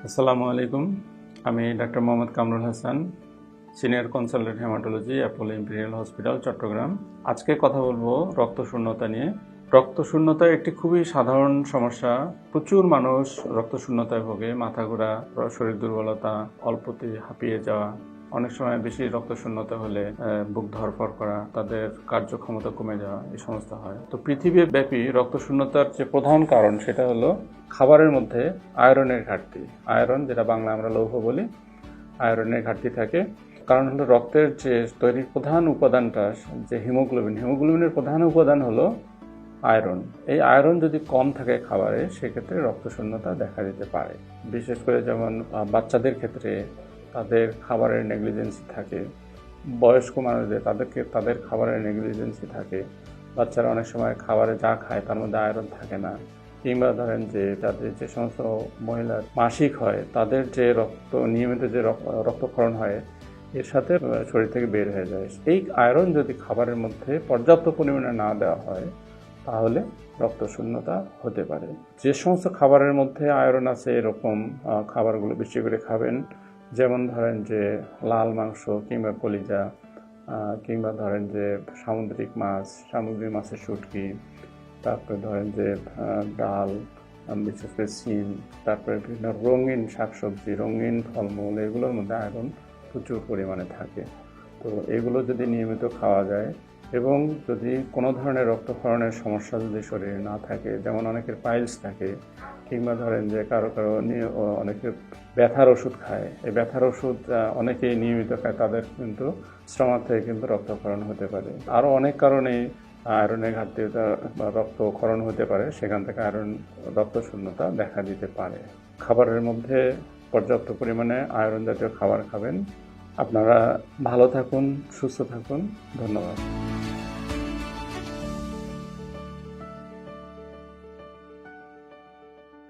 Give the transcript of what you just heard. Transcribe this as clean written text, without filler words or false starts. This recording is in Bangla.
আসসালামু আলাইকুম। আমি doctor Mohammad Kamrul Hasan, senior consultant haematology, Apollo Imperial Hospital, Chattogram. আজকে কথা বলবো রক্তশূন্যতা নিয়ে। রক্তশূন্যতা একটি খুবই সাধারণ সমস্যা। প্রচুর মানুষ রক্তশূন্যতায় ভোগে। মাথা ঘোরা, শরীর দুর্বলতা, অল্পতেই হাঁপিয়ে যাওয়া, অনেক সময় বেশি রক্তশূন্যতা হলে বুক ধড়ফড় করা, তাদের কার্যক্ষমতা কমে যাওয়া, এই সমস্ত হয়। তো পৃথিবীব্যাপী রক্তশূন্যতার যে প্রধান কারণ সেটা হলো খাবারের মধ্যে আয়রনের ঘাটতি। আয়রন, যেটা বাংলা আমরা লৌহ বলি, আয়রনের ঘাটতি থাকে। কারণ হলো রক্তের যে তৈরির প্রধান উপাদানটা যে হিমোগ্লোবিনের প্রধান উপাদান হলো আয়রন। এই আয়রন যদি কম থাকে খাবারে, সেক্ষেত্রে রক্তশূন্যতা দেখা দিতে পারে। বিশেষ করে যেমন বাচ্চাদের ক্ষেত্রে তাদের খাবারের নেগলিজেন্সি থাকে, বয়স্ক মানুষদের তাদের খাবারের নেগলিজেন্সি থাকে। বাচ্চারা অনেক সময় খাবারে যা খায় তার মধ্যে আয়রন থাকে না। কিংবা ধরেন যে তাদের যে সমস্ত মহিলার মাসিক হয়, তাদের যে নিয়মিত যে রক্তক্ষরণ হয়, এর সাথে শরীর থেকে বের হয়ে যায়। এই আয়রন যদি খাবারের মধ্যে পর্যাপ্ত পরিমাণে না দেওয়া হয়, তাহলে রক্তশূন্যতা হতে পারে। যে সমস্ত খাবারের মধ্যে আয়রন আছে এরকম খাবারগুলো বেশি করে খাবেন। যেমন ধরেন যে লাল মাংস কিংবা কলিজা, কিংবা ধরেন যে সামুদ্রিক মাছের শুটকি, তারপরে ধরেন যে ডাল, বিশেষ করে সিম, তারপরে বিভিন্ন রঙিন শাকসবজি, রঙিন ফলমূল, এগুলোর মধ্যে আয়রন প্রচুর পরিমাণে থাকে। তো এগুলো যদি নিয়মিত খাওয়া যায় এবং যদি কোনো ধরনের রক্তক্ষরণের সমস্যা যদি শরীরে না থাকে, যেমন অনেকের পাইলস থাকে, কিংবা ধরেন যে কারো অনেকে ব্যথার ওষুধ খায়, এই ব্যথার ওষুধ অনেকেই নিয়মিত খায়, তাদের কিন্তু স্টমাক থেকে কিন্তু রক্তক্ষরণ হতে পারে। আরও অনেক কারণেই আয়রনের ঘাটতি বা রক্তক্ষরণ হতে পারে, সেখান থেকে রক্তশূন্যতা দেখা দিতে পারে। খাবারের মধ্যে পর্যাপ্ত পরিমাণে আয়রন জাতীয় খাবার খাবেন। আপনারা ভালো থাকুন, সুস্থ থাকুন। ধন্যবাদ।